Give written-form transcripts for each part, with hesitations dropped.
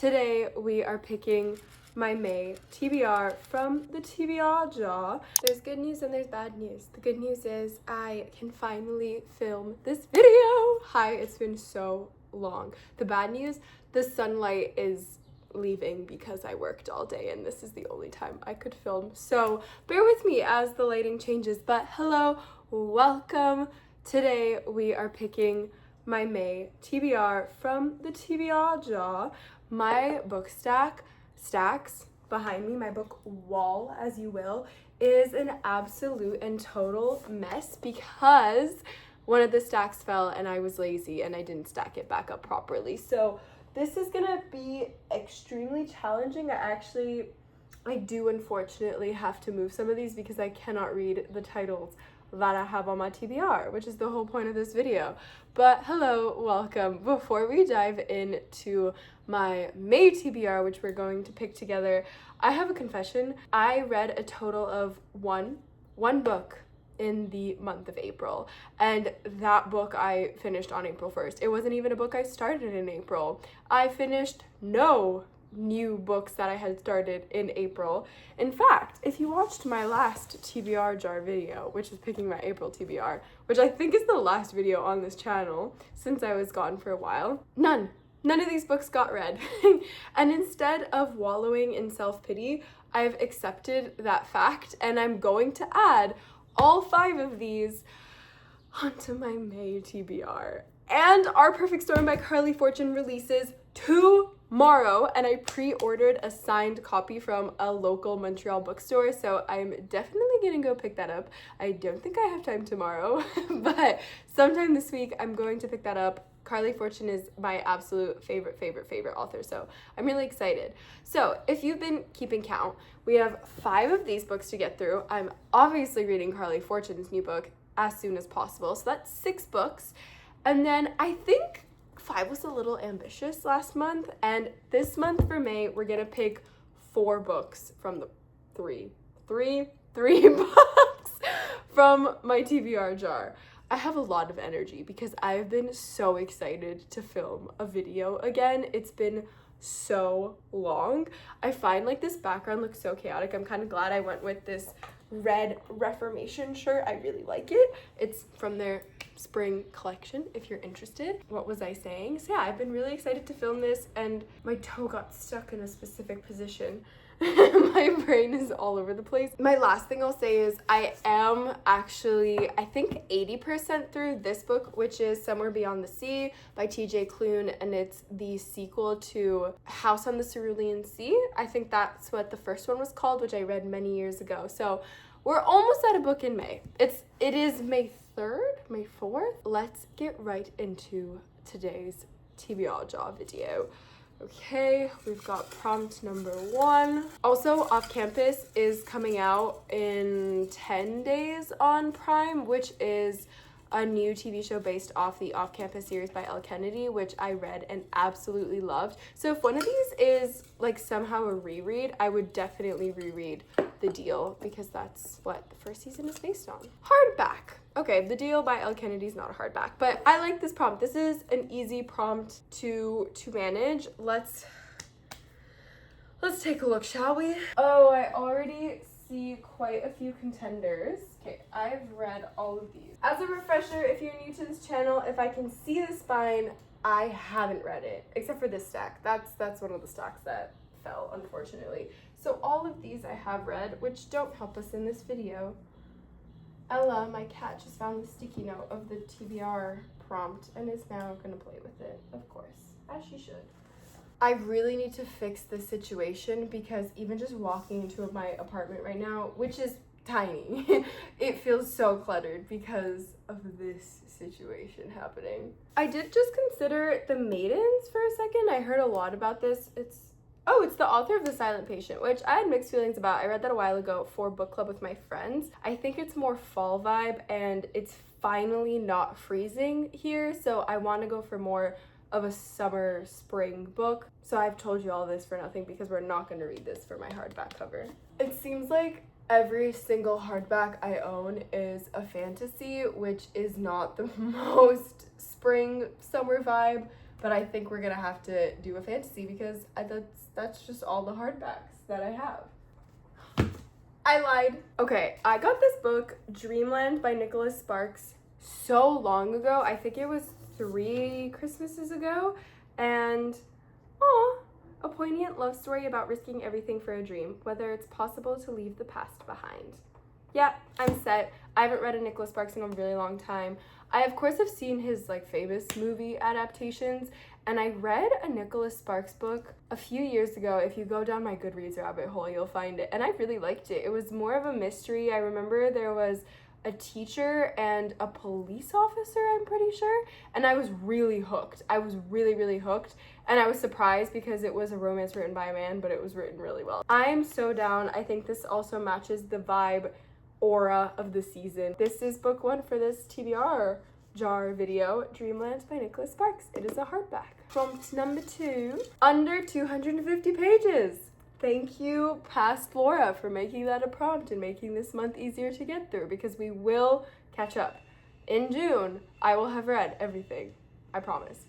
Today we are picking my May TBR from the TBR jar. There's good news and there's bad news. The good news is I can finally film this video. Hi, it's been so long. The bad news, the sunlight is leaving because I worked all day and this is the only time I could film. So bear with me as the lighting changes, but hello, welcome. Today we are picking my May TBR from the TBR jar. My book stacks behind me, my book wall, as you will, is an absolute and total mess because one of the stacks fell and I was lazy and I didn't stack it back up properly. So this is gonna be extremely challenging. I do unfortunately have to move some of these because I cannot read the titles that I have on my TBR, which is the whole point of this video. But hello, welcome. Before we dive into my May TBR, which we're going to pick together, I have a confession. I read a total of one book in the month of April, and that book I finished on April 1st. It wasn't even a book I started in April. I finished no new books that I had started in April. In fact, if you watched my last TBR jar video, which is picking my April TBR, which I think is the last video on this channel since I was gone for a while, none of these books got read. And instead of wallowing in self-pity, I've accepted that fact and I'm going to add all 5 of these onto my May TBR. And Our Perfect Storm by Carly Fortune releases tomorrow, and I pre-ordered a signed copy from a local Montreal bookstore, so I'm definitely gonna go pick that up. I don't think I have time tomorrow, but sometime this week I'm going to pick that up. Carly Fortune is my absolute favorite author, so I'm really excited. So if you've been keeping count, we have 5 of these books to get through. I'm obviously reading Carly Fortune's new book as soon as possible, so that's 6 books. And then I think 5 was a little ambitious last month, and this month for May, we're gonna pick 4 books from the three books from my TBR jar. I have a lot of energy because I've been so excited to film a video again. It's been so long. I find like this background looks so chaotic. I'm kind of glad I went with this red Reformation shirt. I really like it. It's from their spring collection if you're interested. What was I saying? So yeah, I've been really excited to film this and my toe got stuck in a specific position. My brain is all over the place. My last thing I'll say is I am actually, I think 80% through this book, which is Somewhere Beyond the Sea by TJ Klune, and it's the sequel to House on the Cerulean Sea. I think that's what the first one was called, which I read many years ago. So we're almost at a book in May. It is May 3rd, May 4th. Let's get right into today's TBR jar video. Okay, we've got prompt number 1. Also, Off Campus is coming out in 10 days on Prime, which is a new TV show based off the Off Campus series by Elle Kennedy, which I read and absolutely loved. So if one of these is like somehow a reread, I would definitely reread The Deal because that's what the first season is based on. Hardback. Okay, The Deal by Elle Kennedy is not a hardback, but I like this prompt. This is an easy prompt to manage. Let's take a look, shall we? Oh, I already see quite a few contenders. Okay, I've read all of these. As a refresher, if you're new to this channel, if I Can See the Spine, I haven't read it, except for this stack. That's one of the stacks that fell, unfortunately. So all of these I have read, which don't help us in this video. Ella, my cat, just found the sticky note of the TBR prompt and is now gonna play with it, of course, as she should. I really need to fix this situation because even just walking into my apartment right now, which is tiny, it feels so cluttered because of this situation happening. I did just consider The Maidens for a second. I heard a lot about this. It's the author of The Silent Patient, which I had mixed feelings about. I read that a while ago for book club with my friends. I think it's more fall vibe and it's finally not freezing here, so I want to go for more of a summer spring book. So I've told you all this for nothing because we're not going to read this for my hardback cover. It seems like every single hardback I own is a fantasy, which is not the most spring summer vibe. but I think we're gonna have to do a fantasy because that's just all the hardbacks that I have. I lied. Okay, I got this book, Dreamland by Nicholas Sparks, so long ago. I think it was 3 Christmases ago, and a poignant love story about risking everything for a dream, whether it's possible to leave the past behind. Yeah, I'm set. I haven't read a Nicholas Sparks in a really long time. I, of course, have seen his, famous movie adaptations, and I read a Nicholas Sparks book a few years ago. If you go down my Goodreads rabbit hole, you'll find it, and I really liked it. It was more of a mystery. I remember there was a teacher and a police officer, I'm pretty sure, and I was really hooked. I was really, really hooked, and I was surprised because it was a romance written by a man, but it was written really well. I'm so down. I think this also matches the vibe aura of the season. This is book 1 for this TBR jar video, Dreamland by Nicholas Sparks. It is a hardback. Prompt number 2, under 250 pages. Thank you, past Laura, for making that a prompt and making this month easier to get through, because we will catch up. In June, I will have read everything. I promise.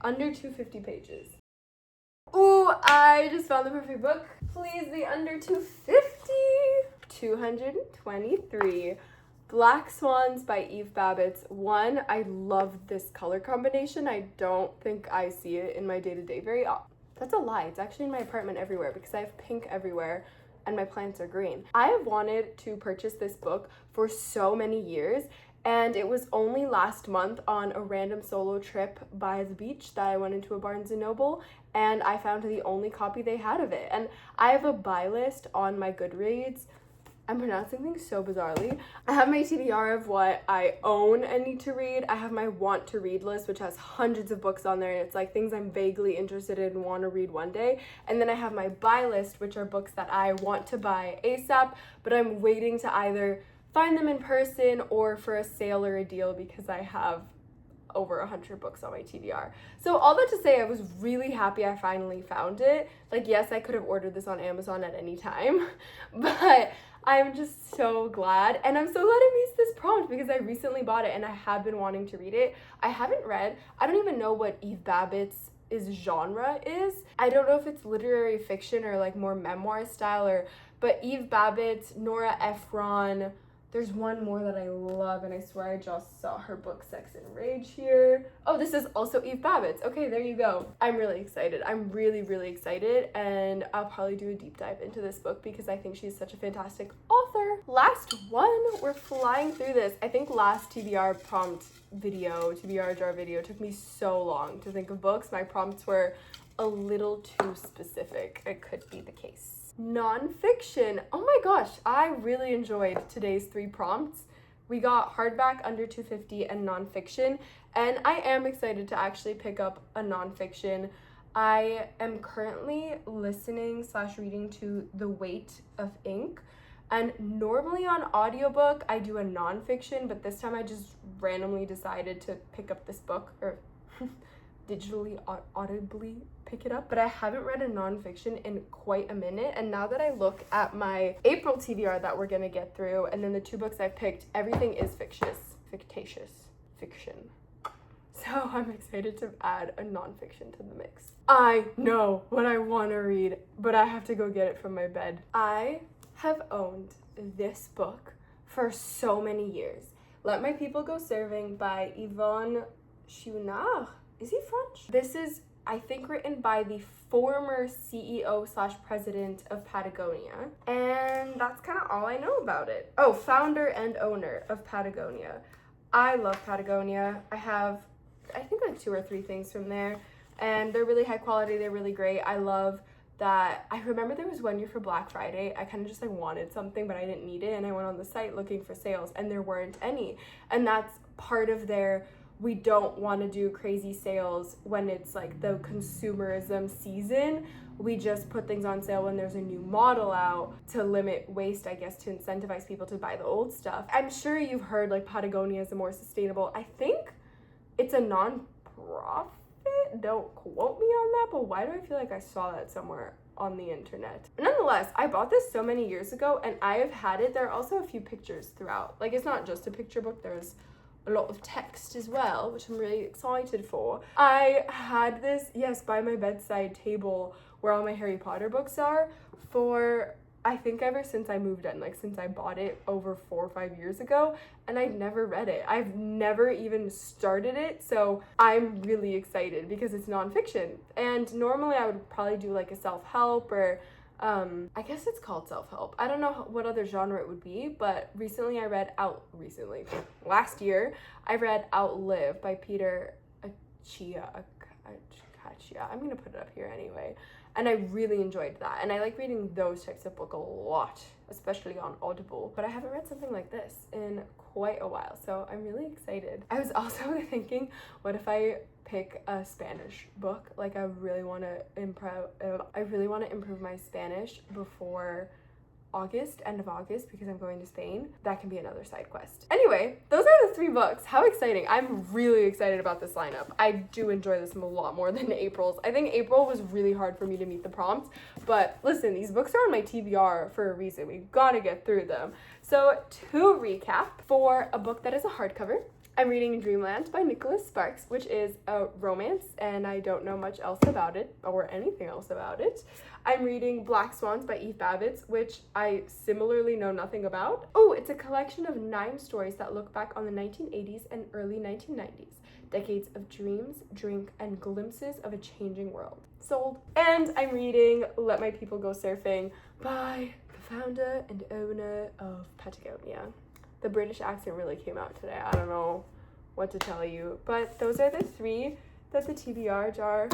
Under 250 pages. Ooh, I just found the perfect book. Please be under 250. 223. Black Swans by Eve Babbitt. 1, I love this color combination. I don't think I see it in my day-to-day very often. That's a lie. It's actually in my apartment everywhere because I have pink everywhere and my plants are green. I have wanted to purchase this book for so many years, and it was only last month on a random solo trip by the beach that I went into a Barnes & Noble, and I found the only copy they had of it. And I have a buy list on my Goodreads. I'm pronouncing things so bizarrely. I have my TBR of what I own and need to read. I have my want to read list, which has hundreds of books on there, and it's like things I'm vaguely interested in and want to read one day. And then I have my buy list, which are books that I want to buy ASAP, but I'm waiting to either find them in person or for a sale or a deal because I have over 100 books on my TBR. So all that to say, I was really happy I finally found it. Yes, I could have ordered this on Amazon at any time, but I'm just so glad, and I'm so glad I missed this prompt because I recently bought it and I have been wanting to read it. I haven't read, I don't even know what Eve Babbitt's genre is. I don't know if it's literary fiction or more memoir style, but Eve Babbitt, Nora Ephron. There's one more that I love, and I swear I just saw her book Sex and Rage here. Oh, this is also Eve Babbitt. Okay, there you go. I'm really excited. I'm really, really excited, and I'll probably do a deep dive into this book because I think she's such a fantastic author. Last one, we're flying through this. I think last TBR prompt video, TBR jar video, took me so long to think of books. My prompts were a little too specific. It could be the case. Nonfiction. Oh my gosh, I really enjoyed today's 3 prompts. We got hardback, under 250, and nonfiction, and I am excited to actually pick up a nonfiction. I am currently listening/reading to The Weight of Ink, and normally on audiobook I do a nonfiction, but this time I just randomly decided to pick up this book, or digitally, audibly pick it up, but I haven't read a nonfiction in quite a minute, and now that I look at my April TBR that we're gonna get through, and then the 2 books I've picked, everything is fiction. So I'm excited to add a nonfiction to the mix. I know what I want to read, but I have to go get it from my bed. I have owned this book for so many years. Let My People Go Serving by Yvon Chouinard. Is he French? This is, I think, written by the former CEO/president of Patagonia. And that's kind of all I know about it. Oh, founder and owner of Patagonia. I love Patagonia. I have, I think, 2 or 3 things from there. And they're really high quality. They're really great. I love that. I remember there was one year for Black Friday. I kind of just wanted something, but I didn't need it. And I went on the site looking for sales, and there weren't any. And that's part of their, we don't want to do crazy sales when it's the consumerism season. We just put things on sale when there's a new model out to limit waste, I guess, to incentivize people to buy the old stuff. I'm sure you've heard Patagonia is a more sustainable, I think it's a non-profit. Don't quote me on that, but why do I feel like I saw that somewhere on the internet? Nonetheless, I bought this so many years ago and I have had it. There are also a few pictures throughout. It's not just a picture book. There's a lot of text as well, which I'm really excited for. I had this, yes, by my bedside table where all my Harry Potter books are for, I think, ever since I moved in, like since I bought it over 4 or 5 years ago, and I've never read it. I've never even started it, so I'm really excited because it's nonfiction. And normally I would probably do like a self-help or I guess it's called self-help. I don't know what other genre it would be, but last year, I read Outlive by Peter Achia. I'm gonna put it up here anyway. And I really enjoyed that. And I like reading those types of book a lot, especially on Audible. But I haven't read something like this in quite a while, so I'm really excited. I was also thinking, what if I pick a Spanish book? Like I really want to improve my Spanish before end of August, because I'm going to Spain. That can be another side quest. Anyway, those are the 3 books. How exciting. I'm really excited about this lineup. I do enjoy this a lot more than April's. I think April was really hard for me to meet the prompts, but listen, these books are on my TBR for a reason. We've got to get through them. So to recap, for a book that is a hardcover, I'm reading Dreamland by Nicholas Sparks, which is a romance, and I don't know much else about it or anything else about it. I'm reading Black Swans by Eve Babbitt, which I similarly know nothing about. Oh, it's a collection of 9 stories that look back on the 1980s and early 1990s. Decades of dreams, drink, and glimpses of a changing world. Sold. And I'm reading Let My People Go Surfing by the founder and owner of Patagonia. The British accent really came out today. I don't know what to tell you, but those are the 3 that the TBR jar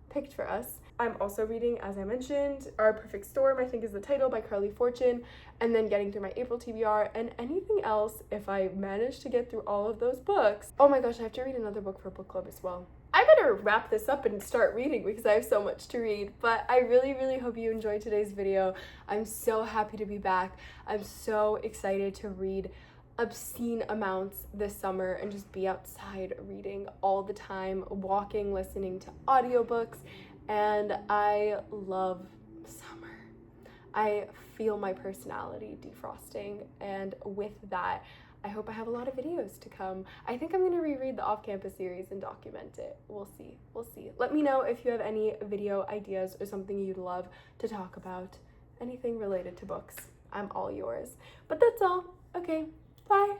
picked for us. I'm also reading, as I mentioned, Our Perfect Storm, I think is the title, by Carly Fortune, and then getting through my April TBR and anything else if I manage to get through all of those books. Oh my gosh, I have to read another book for book club as well. I better wrap this up and start reading because I have so much to read, but I really, really hope you enjoyed today's video. I'm so happy to be back. I'm so excited to read obscene amounts this summer and just be outside reading all the time, walking, listening to audiobooks, and I love summer. I feel my personality defrosting, and with that, I hope I have a lot of videos to come. I think I'm going to reread the Off-Campus series and document it. We'll see. Let me know if you have any video ideas or something you'd love to talk about. Anything related to books. I'm all yours. But that's all. Okay, bye.